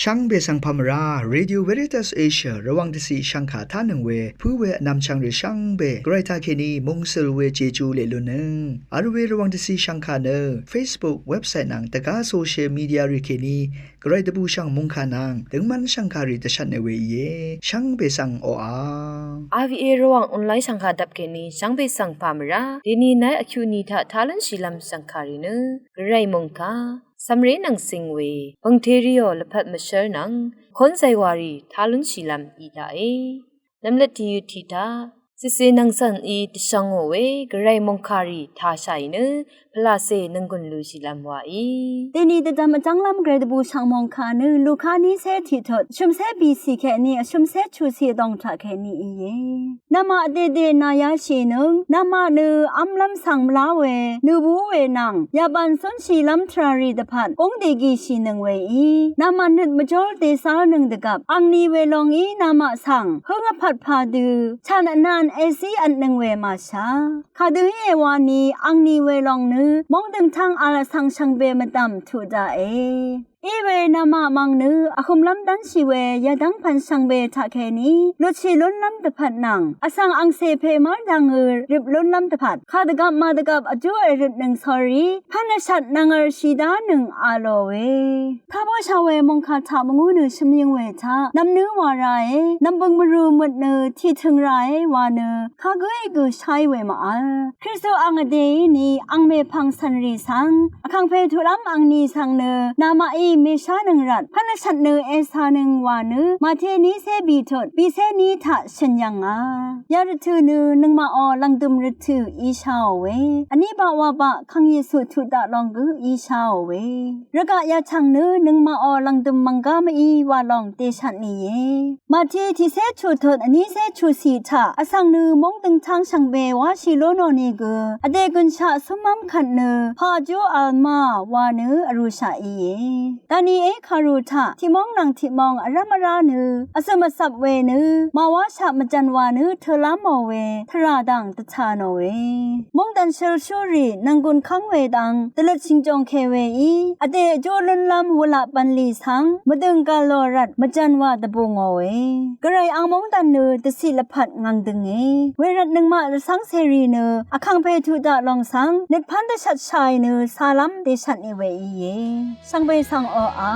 ช่างเบสังพามราเรดิโอเวริตัสเอเชียระวังที่ช่างขาท่านึงเวผู้เวนำช่างหรือช่างเบไกรทาเคนีมงเซลเวเจจูเลลุนึงอาร์เวระวังที่ช่างขาเนอ Facebook เว็บไซต์นังตะกาโซเชียลมีเดียริเคนีไกรตะบูช่างมงขานังถึงมันช่างขาริตชันเนเวเยช่างเบสังโออาRVA ระวังออนไลน์ช่างขาดับเคนีช่างเบสังพามราดีนีนายอคิวนีทาทาลันชิลัมช่างขารินไกรมงคาสำเร็จนังสิงเวบังเทริโอละพัดมาเชอนังคนใจวารีทาลุนชิลัมอีตาเอน้ำเล็ดที่อยู่ที่ตาสิเซนังสันอีติช่างโอเวกระไรมงคารีทาชัยเนพลาเซนังกุนลูชิลัมวาอีเดนีตะจำมาจังลำเกรดบูช่างมงคานึลูกานี้เซทิทดชุมเซบีซีแค่นี้ชุมเซชูซีดองทาแค่นี้เย่นามาเดนายาชีนึงนามาเนอัมลำสังมลาเวนูบูเวนังยาบันสนชีลำทรารีตะพัดองเดกีชีนึงเวอีนามานึดมาจอลเตสานึงตะกับอังนีเวลองอีนามาสังเฮงพัดพาดูชานันนเอซีอันนึงเวมาชาคาดูเอวานีอังนีเวลองนึมองดึงทางอาลาสังชังเบมาดำทุดาเออีเวนามามังนึอาคุมลำดันชีเวยาดังพันชังเบทาแคนีลุชีล้นลำตะพัดนังอาสังอังเซเพมาดังริบล้นลำตะพัดข้าดกับมาดกับอจูเอริดหนึ่งสอรีพันชัดนางชีดาหนึ่งอาโลเวข้าพ่อชาวเวมงคาถามงูนึชมยังเวทานำเนื้อวาไรนำบึงมรูหมดเนื้อที่ถึงไรวาเนื้อข้าก็เอกูใช้เวมาอัลคริสโตอังเดนีอังเมพังสันรีสังอังเพทุลัมอังนีสังเนื้อนามาอีเมชาหนึ่งรัดพันชัดเนเอสาหนึ่งวานึมาเทนี้เซบีทดบีเซนี้ทะฉันยังยารถือนึงมาอลังดุมรถืออีชาวเวอันนี้บะว่าบะขังเยซูทุดาลองกุอีชาวเวระกะยาชังนึงมาอลังดุมมังกามาอีวาลองเตชันนี้เยมาเทที่เซชูทดอันนี้เซชูสีทะอสังนึมงตึงทางชังเบวาชิโลโนนีกุอเดกุนชะสมัมขันนึพาจูอัลมาวานึอรุชาอีเยตานีเอคารูทะที่มองนังที่มองอรามรานึอสมสับเวนึมาวาชะมจันวานึเทลามเวทราดังตะชาโนเวมงดันเชลชูรีนังกุนคังเวดังตะลึกชิงจงเคเวอีอเดโจลุนลำวละปันลีสังมดึงกาโลรัดมจันวาตะบุงเวกระไรอังมงดันนึตะสิละพัดงังดึงเอเวรัดนึงมาสังเสรีนึอคังเพทุดาลองสังเน็ดพันตะชัดชายนึซาลัมเดชัดเอเวอีเยสังเบสังออา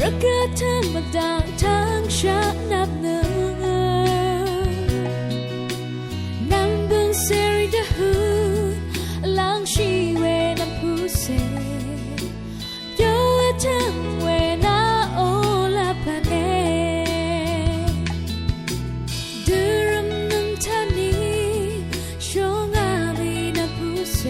รักกันธรรมดาทางฉันนับหนึ่งนั่งบนเซริดาหูล้างชีเวนำผู้เสเยอะจังเวนาโอลาปาเนดูรำนึงท่านี้ชงอามีนำผู้เส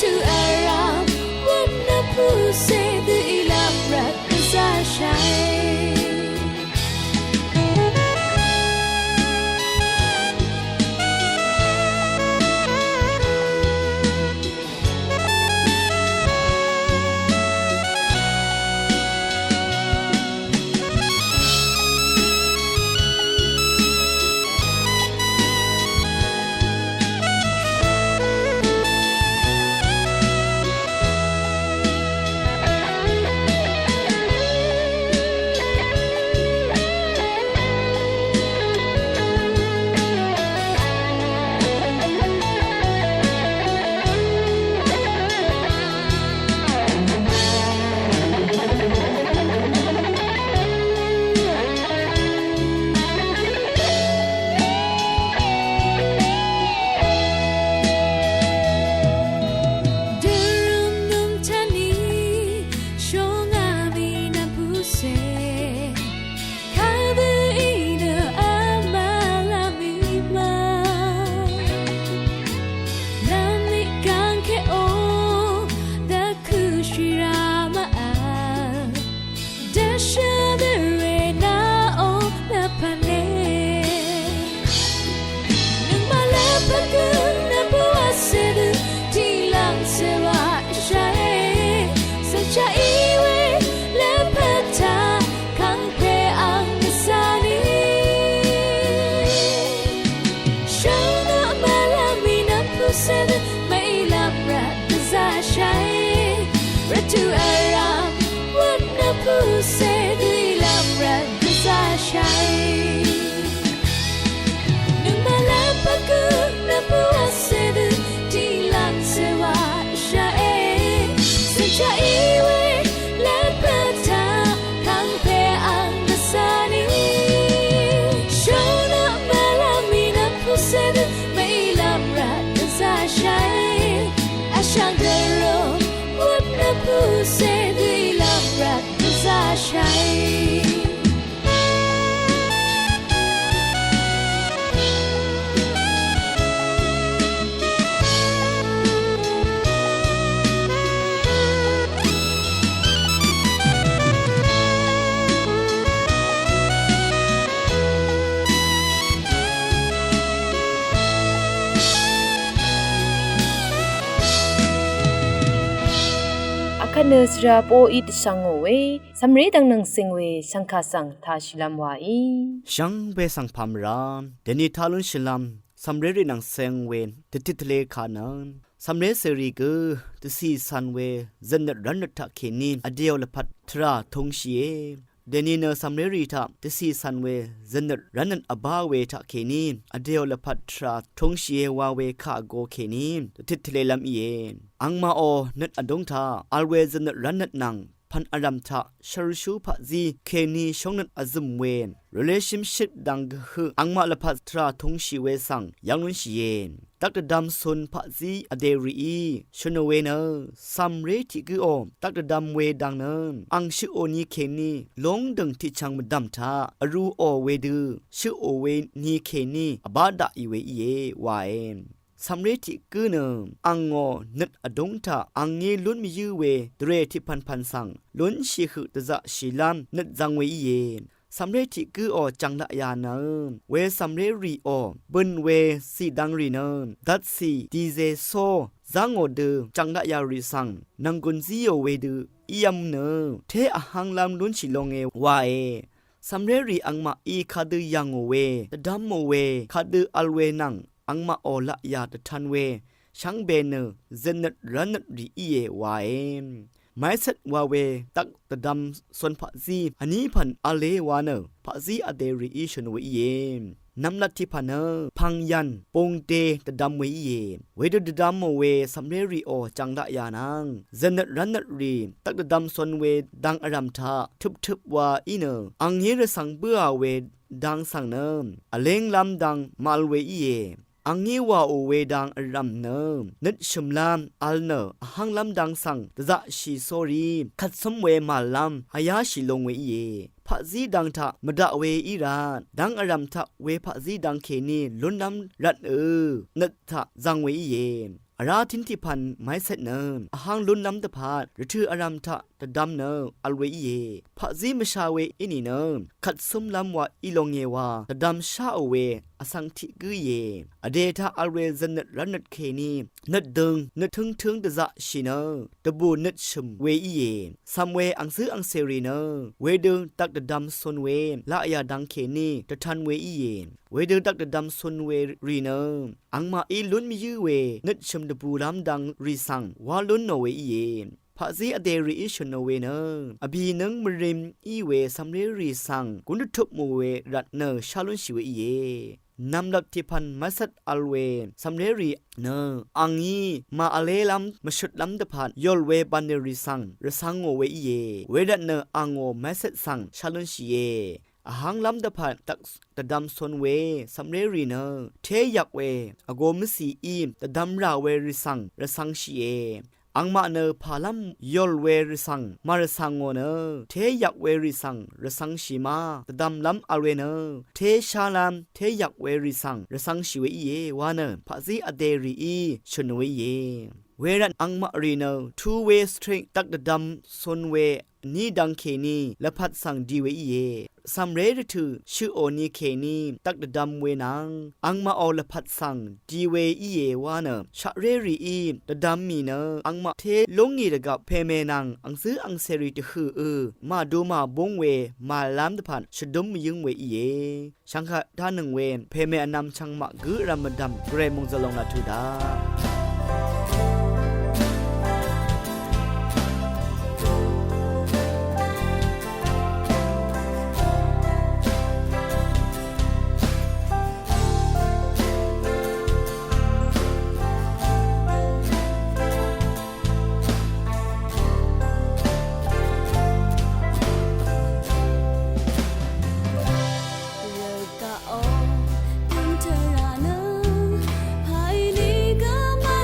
to around what the pussy the elaborate desire เนสราโปอีตชังโอเวสำเรดังนังสิงเวสังคาสังทาชิลัมวาอีช่างเบสังพามรามเดนิทาลุนชิลัมสำเร็จนังเซงเวนติดเลขานันสำเร็จเสรีกือตสีสันเวจันรันทักเขนินอเดียวละพัดทราทงเชียเดนิเนสำเร็จทักตสีสันเวจันรันอบาเวทักเขนินอเดียวละพัดทราทงเชียวาเวคาโกเขนินติดเลลำเย็นอังมาโอนัดอดงทาอัลเวจันรันนังพันอารมทะชารุชูพะซีเคนีชงนันอซุมเวน relationship ดังคืออังมาละพัทราทงชีเวสังยังนุนชีเยนตักตะดำซุนพะซีอเดรีชนเวเนซัมเรติกือโอตักตะดำเวดังเนอังชิโอนีเคนีลงดึงที่ชังมดัมทาอรูโอเวดือชิโอเวนีเคนีอบาดาอีเวเยวาเอนสำเร็จที่กืนอังโงนึดอดงทาอังเงลุ้นมียืเวเดรที่พันสังลุ้นชีคือตะจะชีลามนึดจังเวเยนสำเร็จที่กืออจังละยานเวสำเร็จรีอบุนเวสีดังรีนดัดสีดีเซโซจังโอเดจังละยารีสังนังกุนซีโอเวดือียมเทอหังลามลุ้นชีลงเอวาเอสำเร็จรีอังมาอีคาดืยังโอเวตะดัมโอเวคาดือัลเวนังอังมาโอละยาตทันเวช่างเบเนเจนรันรีเอวาเอไม่เสร็จว่าเวตักตะดำส่วนพะซีอันนี้พันอาเลวาเนพะซีอเดรีอีชนเวเยน้ำลัดที่พันพังยันปงเตตะดำเวเยเวดตะดำเวสำเรรีโอจังละยานังเจนรันรีตักตะดำส่วนเวดังอารามทาทึบว่าอีเนอังเยรสังเบื่อเวดังสังเนอเลงลำดังมาลเวเยอังงี้ว่าโอเวดังรำเนนึดชุมลามอัลเนหังลำดังสังตะชีโซรีขัดสมเวมาลำอายาชิลงเวเยพะซีดังทะมดะเวอีรานดังอารำทะเวพะซีดังเคนีลุนน้ำรัดนึดทะจังเวเยอาราทินทิพันไม่เสร็จเนหังลุนน้ำตะพาดหรือถืออารำทะตะดำเนอัลเวเยพะซีมชาเวอินีเนขัดสมลำว่าอีลงเยวาตะดำชาเวอสังทิกุเยอเดทาอัลเวซันรันนัดเคนีนัดดึงนัดถึงตะจะชินตะบูนัดชุมเวอีเยซัมเวอังซื้ออังเซรีเนเวดึงตักตะดำซนเวละยาดังเคนีตะทันเวอีเยเวดึงตักตะดำซนเวรีเนอังมาอีลุนมียืเวนัดชุมตะบูรำดังรีสังวาลุนโนเวอีเยพะซีอเดรีอิชโนเวเนอบีนึงมริมอีเวซัมเรรีสังกุนทุบมูเวรัดเนชาลุนชิเวอีเยนำลับที่พันมัสัดอัลเวสำเรรีเนอังยีมาอเลลัมมาชุดลัมตะพันยอลเวบันเดรีสังระสังโงเวอีเยเวดันเนอังโงมัสัดสังชาลุนชิเยหังลัมตะพันตักตะดำซนเวสำเรรีเนเทยักเวอโกมสีอีมตะดำราเวรีสังระสังชิเยอังมาเนพาลัมยอลเวริสังมารสังโงเนเทยักเวริสังรสังชิมาตะดำลัมอเวเนเทชาลัมเทยักเวริสังรสังชิเวเยวาเนพะซีอเดรีอีชนเวเยเวรันอังมารีเน two way string ตักตะดำซนเวนี่ดังเคนีและพัดสังดีเวเยซัมเรดทูชื่อโอนีเคนีตักดำเวนังอังมาออละพัดสังดีเวอีเยวานะชะเรรีอีตะดำมีนะอังมาเทลงงีระกับเพเมนังอังซื้ออังเซรีตะคือมาดูมาบงเวมาลามตะพันชะดมยึงเวอีเยชังคะท่าหนึ่งเวนเพเมอนำชังมะกือรำมะดำเกรมงจะลงละทุดาภายในก็ไม่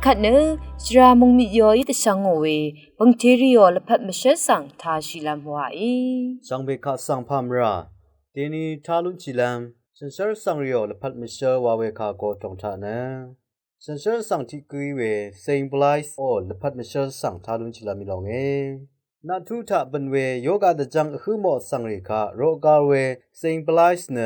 ขัดเนจรามงมิยอยตะชังโอเวบังเทริโอละพัดมะเชสังทาชิลามหัวอีสังเบคาสังพามราเดนีทาลุนจิลามสันเซอร์สังริโอละพัดมะเชวาเวคาโกตงทานะสันเซอร์สังที่กุยเวเซงบลายส์โอละพัดมะเชสังทาลุนจิลามิลองเอนาทุทะบันเวโยกาตะจังอคือหมอสังริคาโรกาเวเซงบลายส์เน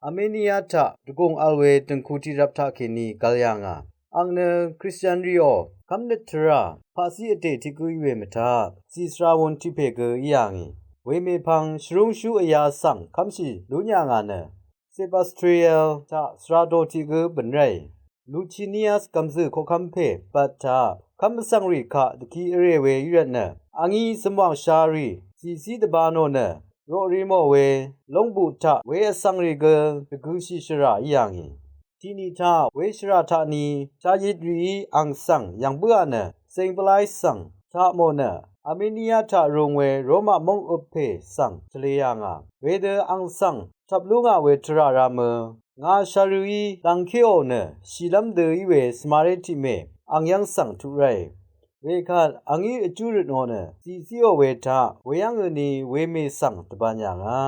อาเมเนียทะตะกงอัลเวตังคูติรับทะเคนีกัลยังาอังเนคริสเตียนริโอคัมเนตราภาษีเตที่กุยเวมทาซีสราวนที่เพเกอียังเวเมพังชรุงชูอยาสังคัมชีลุญางาเนเซบาสเตรียลทาสราโดที่เกบันไรลูชิเนียสกัมซึโคคัมเพปัตตาคัมสังริคาตะคีเรเวยูรเนอังอีสมวังชารีซีซีตบาโนเนโรริโมเวลงบุทะเวสังริเกตะกุชิชราอียังที่นี่ท่าเวชราธานีชายิดรีอังสังยังเบื่อเนเซงปลายสังท่าโมเนอาเมเนียท่าโรงเวโรมามงอุเพสังทะเลยางาเวเดอังสังทับลุงาเวทรารามงาชารุยลังเคโอเนชีลัมเดอีเวสมาเรติเมอังยังสังทุไรเวคาอังอีอจูริโนเนซีซีโอเวทาเวยังเอนีเวเมสังตบัญญางา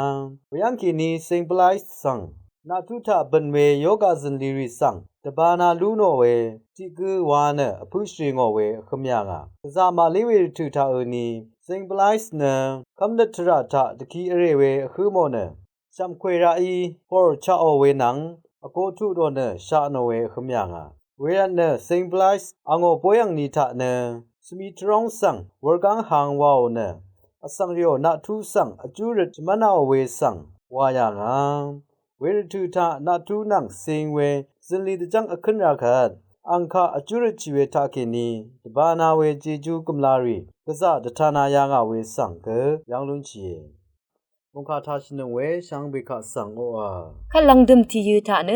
เวยังคีนีเซงปลายสังนาทุทะบันเวโยกาซันลีริสังตบานาลูโนเวติกือวานะอภุชริงอเวขมยางากะซามาลิเวทุทะอนีเซงปลายส์นะคัมเดทระทะตะคีอเรเวอคือโมนะซัมควေရာอีพอร์ชะอเวนังอโกทุโดนะชะนเวขมยางาเวรันนะเซงปลายส์อังอปอยังนีทะนะสมีทรองสังวอร์กังหางวาวนะอสังริโอนะทุสังอจูรจมะนาเวสังวายางาเวรทุทะนาทุนังเซงเวซินลีตะจังอคันราคัดอังคาอจุรจิเวทาเคนีตบานาเวเจจูกุมลารีกะซะตะทานายางาเวสังเกยังลุนชีมงคาทาชินเวชังเบคะสังโออาขลังดึมที่ยืทะเน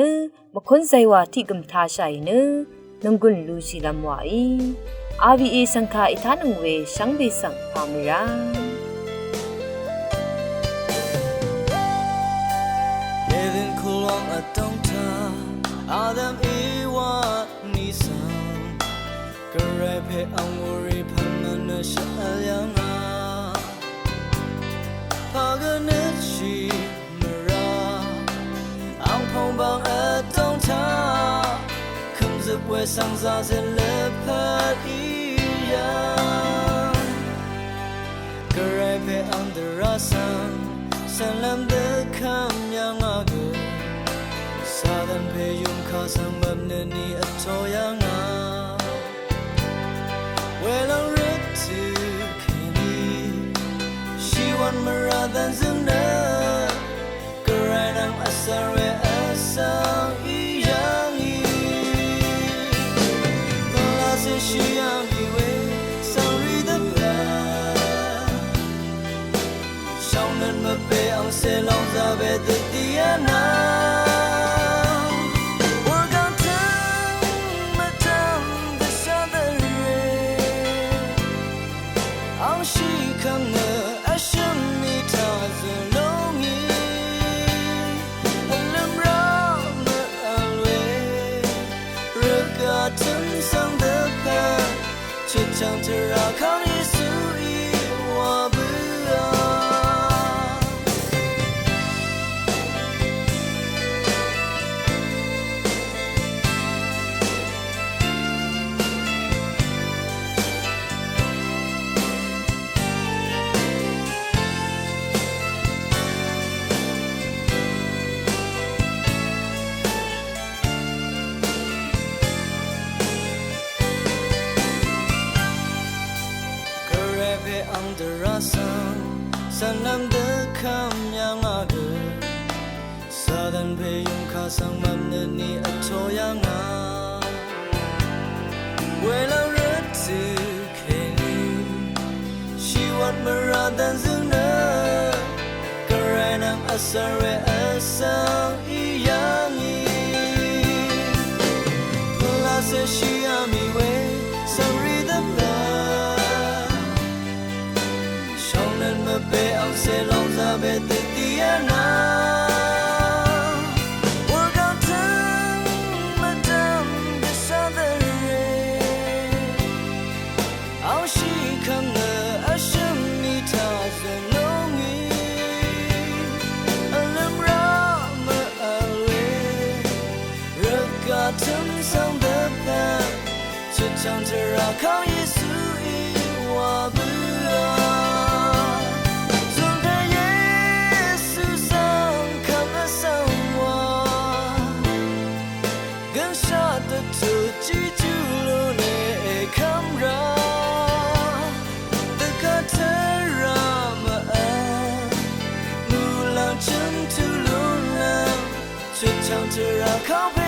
มคนไซวาที่กึมทาชัยเนนงกุนลูชิลามวาอี RVA สังฆาอิทานังเวชังเบสังพามิราAdam Ewa Nisan Karepe Anguri Pamana Shayanga Paganachi Mara Angpong Bang Atongta Comes up where Sangzas and Leopard Iya Karepe Andarasan Salam the Kamyanga Southern Payum Kasang Babnani Atoyanga Well I'm ready to Kenny She want Mara than Zuna Karanam Asare Asang Iyangi The last is she Yangi way Sorry the blood Shaunan Mape Ang Selong Zabe the Diana Chang Tara Kali Sui Wabua Sanam the Kamyanga Southern Payum Kasang Mamnani Atoyanga Well I'm ready to Kenny She want Mara than Zuna Karanam Asare Asa 唱着绕靠耶稣与我不啊，总在耶稣上看了上我，更傻的就记住了你看着，的卡特拉玛，木浪尘土路浪，却唱着绕靠。